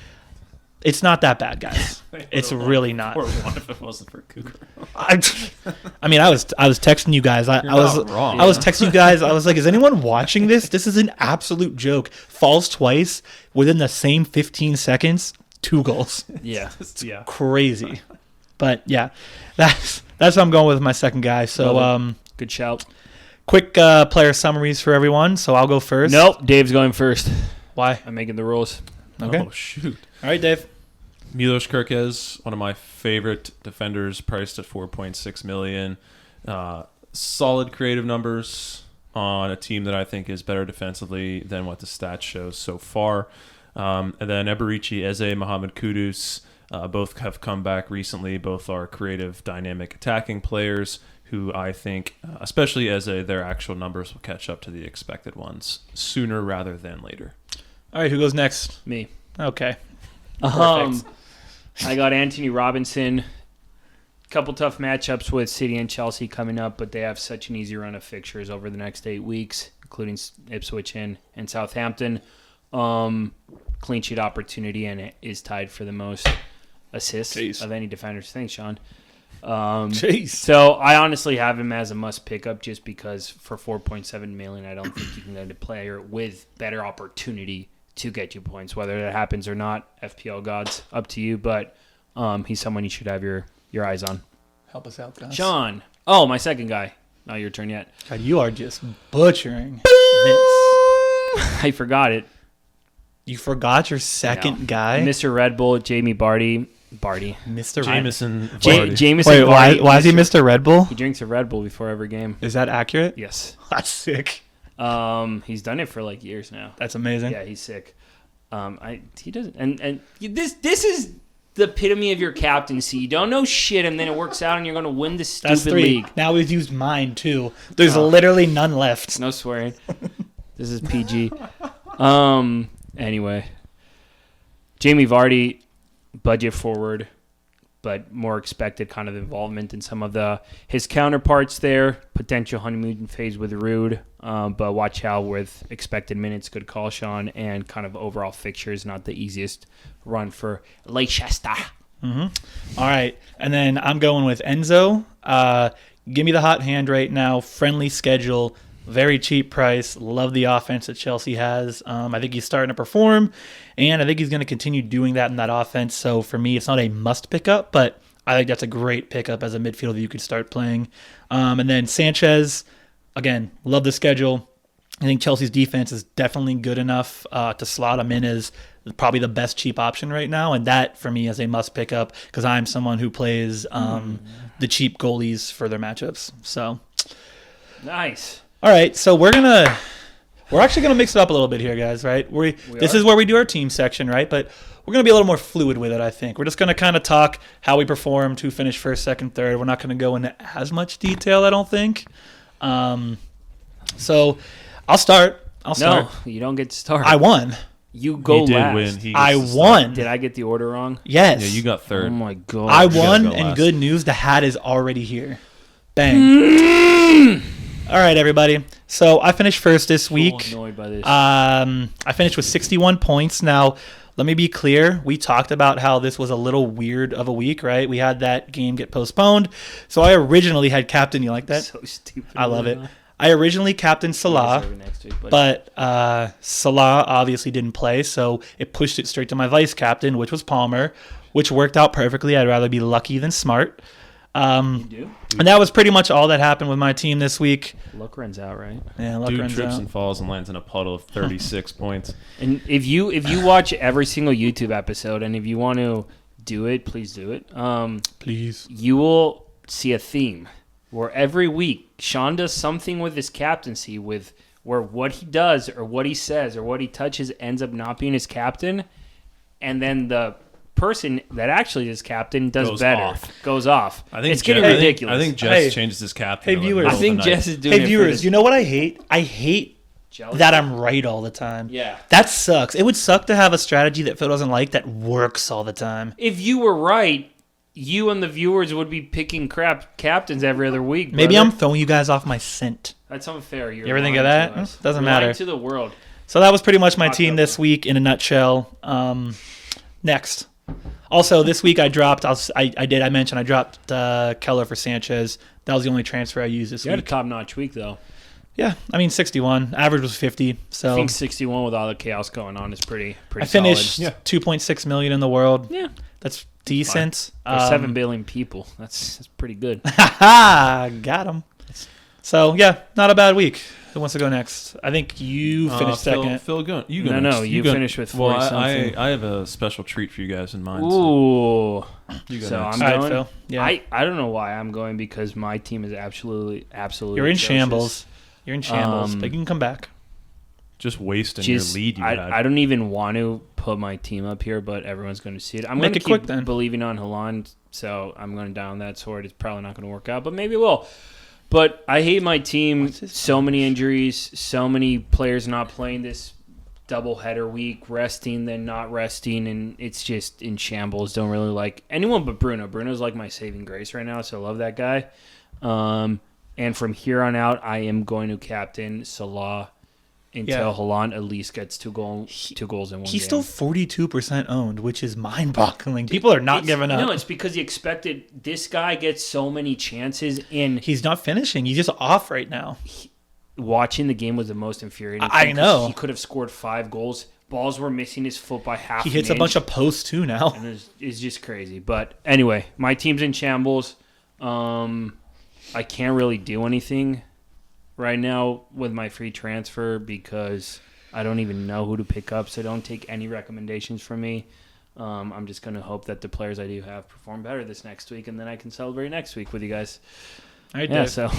It's not that bad, guys. It's really not. Or what if it wasn't for Cougar? I mean, I was texting you guys. I was wrong. I was texting you guys. I was like, is anyone watching this? This is an absolute joke. Falls twice within the same 15 seconds. 2 goals. Yeah. Yeah. Crazy. But yeah, that's what I'm going with my second guy. So Good shout. quick player summaries for everyone. So I'll go first. Nope. Dave's going first. Why? I'm making the rules. Okay. Oh, shoot. All right, Dave. Milos Kerkez, one of my favorite defenders, priced at $4.6 million. Solid creative numbers on a team that I think is better defensively than what the stats show so far. And then Eberechi Eze, Mohamed Kudus, both have come back recently. Both are creative, dynamic attacking players who I think, especially Eze, their actual numbers will catch up to the expected ones sooner rather than later. All right, who goes next? Me. Okay. I got Antonee Robinson. Couple tough matchups with City and Chelsea coming up, but they have such an easy run of fixtures over the next 8 weeks, including Ipswich and Southampton. Clean sheet opportunity, and it is tied for the most assists of any defenders. Thanks, Sean. So I honestly have him as a must pick up just because for $4.7 million, I don't think you can get a player with better opportunity to get you points. Whether that happens or not, FPL gods, up to you. But he's someone you should have your eyes on. Help us out, guys. Sean. Oh, my second guy. Not your turn yet. God, you are just butchering this. I forgot it. You forgot your second guy? Mr. Red Bull, Jamie Barty. Mr. Jameson. Jameson Wait, Vardy. why is he Mr. Red Bull? He drinks a Red Bull before every game. Is that accurate? Yes. That's sick. He's done it for like years now. That's amazing. Yeah, he's sick. He doesn't, and this is the epitome of your captaincy. You don't know shit, and then it works out, and you're going to win this stupid That's 3. league. Now we've used mine too. There's literally none left. No swearing. This is PG. Anyway, Jamie Vardy, budget forward, but more expected kind of involvement in some of his counterparts there. Potential honeymoon phase with Rude, but watch out with expected minutes. Good call, Sean, and kind of overall fixtures not the easiest run for Leicester. All right, and then I'm going with Enzo. Give me the hot hand right now. Friendly schedule, very cheap price. Love the offense that Chelsea has. I think he's starting to perform, and I think he's going to continue doing that in that offense. So for me, it's not a must pick up, but I think that's a great pickup as a midfielder you could start playing. And then Sanchez, again, love the schedule. I think Chelsea's defense is definitely good enough to slot him in as probably the best cheap option right now, and that for me is a must pick up because I'm someone who plays the cheap goalies for their matchups. So nice. All right, so we're actually gonna mix it up a little bit here, guys. Right? This is where we do our team section, right? But we're gonna be a little more fluid with it. I think we're just gonna kind of talk how we performed, who finished first, second, third. We're not gonna go into as much detail, I don't think. So I'll start. No, you don't get to start. I won. You go he did last. Win. I won. Did I get the order wrong? Yes. Yeah, you got third. Oh my god. I won, go and last. good news, the hat is already here. Bang. All right, everybody. So I finished first this week. Annoyed by this. I finished with 61 points. Now, let me be clear. We talked about how this was a little weird of a week, right? We had that game get postponed. So I originally had captain. You like that? So stupid. I love it. I originally captained Salah, but Salah obviously didn't play, so it pushed it straight to my vice captain, which was Palmer, which worked out perfectly. I'd rather be lucky than smart. You do? And that was pretty much all that happened with my team this week. Luck runs out, right? Yeah, luck Dude runs trips out. and falls and lands in a puddle of 36 points. And if you watch every single YouTube episode, and if you want to do it, please do it. Please. You will see a theme where every week Sean does something with his captaincy where what he does or what he says or what he touches ends up not being his captain, and then the person that actually is captain does better. Goes off. I think it's getting ridiculous. I think Jess changes his captain. Hey, viewers. I think Jess is doing it. Hey, viewers, you know what I hate? I hate Jealousy? that I'm right all the time. Yeah. That sucks. It would suck to have a strategy that Phil doesn't like that works all the time. If you were right, you and the viewers would be picking crap captains every other week. Maybe brother. I'm throwing you guys off my scent. That's unfair. You're You ever think of lying that? to us. Doesn't You're matter. lying to the world. So that was pretty much my Locked team up, this week in a nutshell. Next. Also, this week I dropped, I mentioned I dropped Keller for Sanchez. That was the only transfer I used this You had a week. top-notch week, though. Yeah, I mean 61. Average was 50. So I think 61 with all the chaos going on is pretty I finished solid. 2.6 million in the world. Yeah. That's decent. There's 7 billion people. That's pretty good. Haha, got him. So, yeah, not a bad week. Who wants to go next? I think you finished second. Phil, go. You go No, next. no, you go. finished with Well, 40-something. I have a special treat for you guys in mind. Ooh. You go So next. I'm All right, going. Phil. Yeah. I don't know why I'm going because my team is absolutely You're in atrocious. shambles. You're in shambles, but you can come back. Just wasting Just- your lead you had. I don't even want to put my team up here, but everyone's going to see it. I'm Make going to it keep quick then. believing on Haaland, so I'm going down that sword. It's probably not going to work out, but maybe it will. But I hate my team. So many injuries, so many players not playing this doubleheader week, resting then not resting, and it's just in shambles. Don't really like anyone but Bruno. Bruno's like my saving grace right now, so I love that guy. And from here on out, I am going to captain Salah until Haaland at least gets two goals in one game. He's still 42% owned, which is mind-boggling. People are not giving up. No, it's because he expected this guy gets so many chances in. He's not finishing. He's just off right now. Watching the game was the most infuriating. I thing, 'cause know. he could have scored 5 goals. Balls were missing his foot by half. He hits a bunch of posts too now. and it's just crazy. But anyway, my team's in shambles. I can't really do anything right now with my free transfer because I don't even know who to pick up. So don't take any recommendations from me. I'm just going to hope that the players I do have perform better this next week, and then I can celebrate next week with you guys. All right, Yeah, Dave. so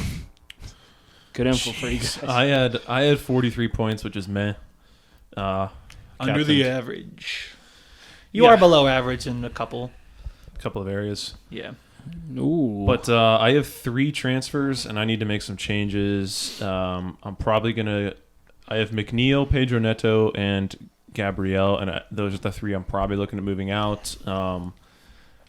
good info for you guys. I had 43 points, which is meh. Under the average. You are below average in a couple. couple of areas. Yeah. Ooh. But I have 3 transfers, and I need to make some changes. I'm probably going to... I have McNeil, Pedro Neto, and Gabriel, and those are the 3 I'm probably looking at moving out.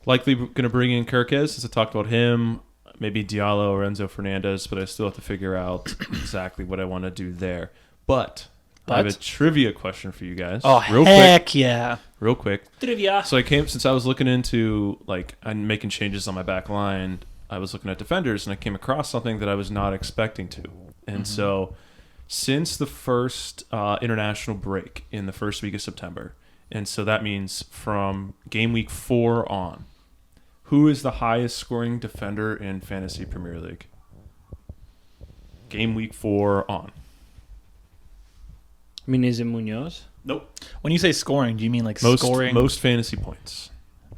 Likely going to bring in Kerkez, since I talked about him. Maybe Diallo or Enzo Fernandez, but I still have to figure out exactly what I want to do there. But I have a trivia question for you guys. Oh, heck yeah. Real quick. Trivia. So since I was looking into, I'm making changes on my back line, I was looking at defenders, and I came across something that I was not expecting to. And so, since the first international break in the first week of September, and so that means from game week 4 on, who is the highest scoring defender in Fantasy Premier League? Game week 4 on. I mean, is it Munoz? Nope. When you say scoring, do you mean like Most scoring? most fantasy points.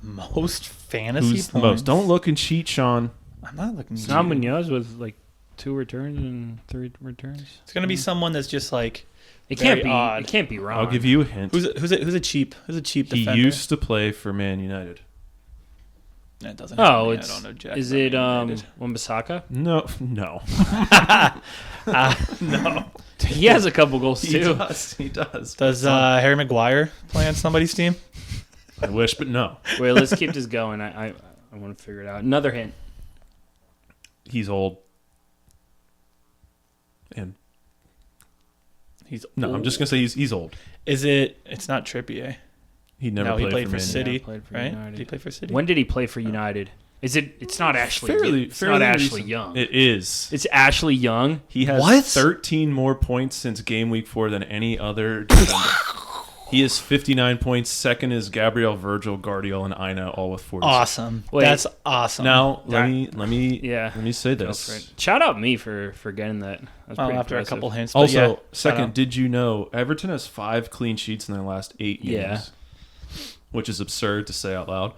Most fantasy Who's points? the most? Don't look and cheat, Sean. I'm not looking. It's not Munoz with like 2 returns and 3 returns. It's gonna be someone that's just like It very can't be. odd. It can't be wrong. I'll give you a hint. Who's a cheap He defender? used to play for Man United. That doesn't. Help Oh, me. it's. I don't know Jack Is about it Man United. No. Wan-Bissaka? No. No. He has a couple goals He too. does. He does. Does Harry Maguire play on somebody's team? I wish, but no. Wait, let's keep this going. I want to figure it out. Another hint. He's old. And He's no, I'm just gonna say he's old. Is it? It's not Trippier. He never No, he played for for Man City, Yeah, played for right? United. Did he play for City? When did he play for United? Is it? It's not Ashley. It's Fairly not Ashley recent. Young. It is. It's Ashley Young. He has What? 13 more points since game week 4 than any other defender. He has 59 points. Second is Gabriel, Virgil, Guardiola, and Ina, all with 40. Awesome. Wait. That's awesome. Now Yeah. let me Yeah. say Go for this. it. Shout out me for getting that. That's well, pretty after impressive. a couple hints. But Also, yeah, second, did you know Everton has 5 clean sheets in their last 8 games? Yeah. Which is absurd to say out loud.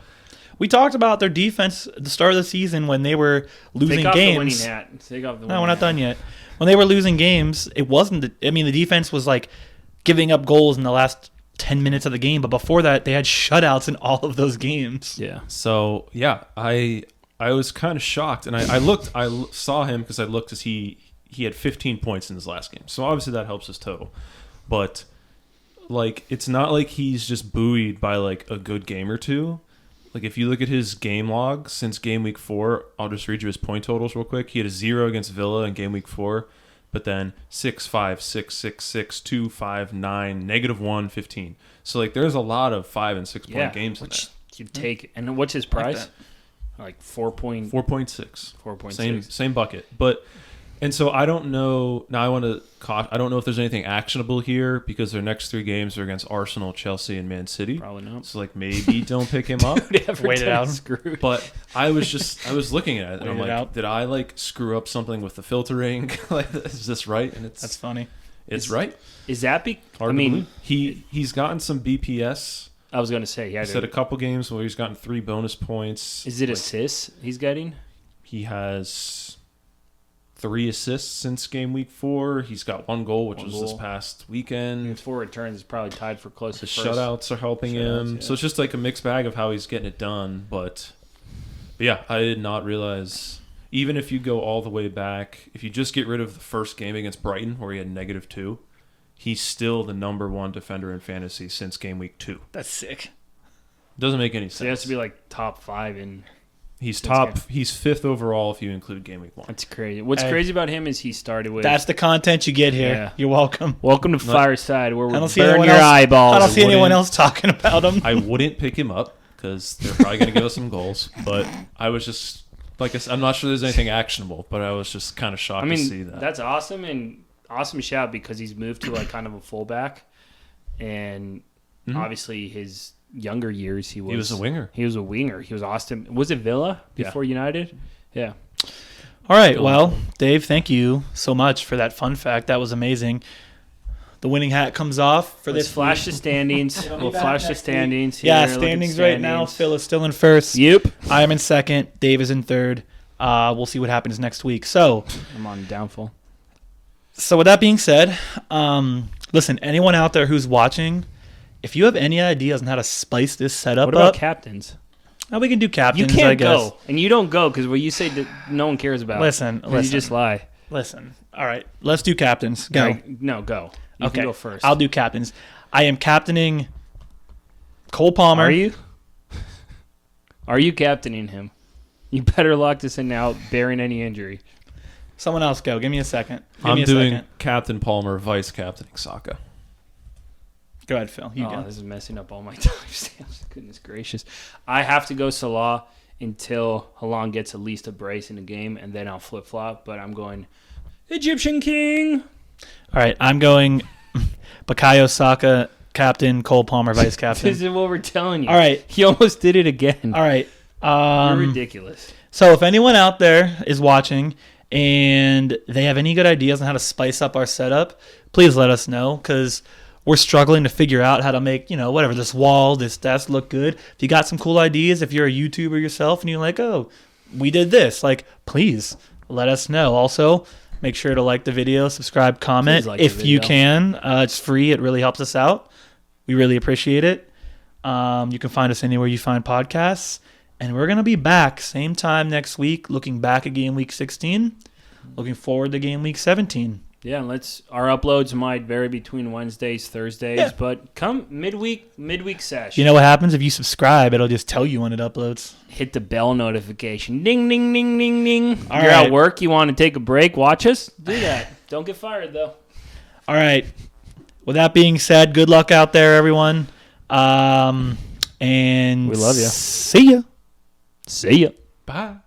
we talked about their defense at the start of the season when they were losing Take off the winning games. hat. Take off the No, winning we're not hat. done yet. When they were losing games, it wasn't. The defense was like giving up goals in the last 10 minutes of the game, but before that, they had shutouts in all of those games. Yeah. So yeah, I was kind of shocked, and I saw him because I looked as he had 15 points in his last game. So obviously that helps his total, but like it's not like he's just buoyed by like a good game or two. Like if you look at his game log since game week 4, I'll just read you his point totals real quick. He had a 0 against Villa in game week 4, but then 6-5, 6-6, 6-2, 5-9, -1, 15. So like there's a lot of 5 and 6 point games in which there. you take. And what's his price? Like 4.6. 4.6. 4.6. Same bucket. But and so I don't know. Now I don't know if there's anything actionable here because their next 3 games are against Arsenal, Chelsea, and Man City. Probably not. So like maybe don't pick him up. Wait it out. Screwed. But I was looking at it and I'm Wait it like, out. did I like screw up something with the filtering? Like, is this right? And That's funny. it's right. Is that Hard I to mean, believe. He's gotten some BPS. I was going to say, He had a couple games where he's gotten 3 bonus points. is it Like, assists he's getting? He has 3 assists since game week 4. He's got 1 goal, which was this past weekend. His 4 returns is probably tied for close The to first. shutouts are helping Shutouts, him. yeah. So it's just like a mixed bag of how he's getting it done. But yeah, I did not realize, even if you go all the way back, if you just get rid of the first game against Brighton where he had -2, he's still the number 1 defender in fantasy since game week 2. That's sick. Doesn't make any sense. So he has to be like top 5 in. He's That's top. good. He's 5th overall if you include game week 1. That's crazy. What's Hey. crazy about him is he started with. That's the content you get here. Yeah. You're welcome. Welcome to Fireside, where we I don't see burn anyone your else. eyeballs. I don't see anyone wouldn't- else talking about him. I wouldn't pick him up because they're probably going to give us some goals. But I was just like I said, I'm not sure there's anything actionable, but I was just kind of shocked I to see mean, that. that's awesome and awesome shout because he's moved to like kind of a fullback, and obviously his younger years he was a winger. He was a winger. He was Austin. Was it Villa before United? Yeah. All right. Well, Dave, thank you so much for that fun fact. That was amazing. The winning hat comes off for Let's this flash week. the standings. We'll flash the standings. Yeah, here. Look at the standings right now. standings. Phil is still in first. Yep. I am in second. Dave is in third. We'll see what happens next week. So I'm on downfall. with that being said, listen, anyone out there who's watching, if you have any ideas on how to spice this setup What about up, captains? we can do captains. You can't I guess. go, and you don't go because what you say that no one cares about. Listen. You just lie. Listen. All right, let's do captains. Go. No, go. You Okay, can go first. I'll do captains. I am captaining Cole Palmer. Are you? Are you captaining him? You better lock this in now, bearing any injury. Someone else go. Give me a second. I'm doing Captain Palmer, vice captaining Saka. Go ahead, Phil. You go. This is messing up all my timestamps. Goodness gracious. I have to go Salah until Haaland gets at least a brace in the game, and then I'll flip-flop. But I'm going Egyptian King. All right, I'm going Bukayo Saka, captain, Cole Palmer, vice captain. This is what we're telling you. All right. He almost did it again. All right. You're ridiculous. So if anyone out there is watching and they have any good ideas on how to spice up our setup, please let us know, because we're struggling to figure out how to make, whatever, this wall, this desk look good. If you got some cool ideas, if you're a YouTuber yourself and you're like, oh, we did this, please let us know. Also, make sure to like the video, subscribe, comment if you can. It's free. It really helps us out. We really appreciate it. You can find us anywhere you find podcasts. And we're going to be back same time next week, looking back at game week 16, looking forward to game week 17. Yeah, our uploads might vary between Wednesdays, Thursdays, but come midweek sesh. You know what happens? If you subscribe, it'll just tell you when it uploads. Hit the bell notification. Ding, ding, ding, ding, ding. You're at work, you want to take a break, watch us? Do that. Don't get fired, though. All right. With that being said, good luck out there, everyone. And we love you. See ya. See ya. Bye.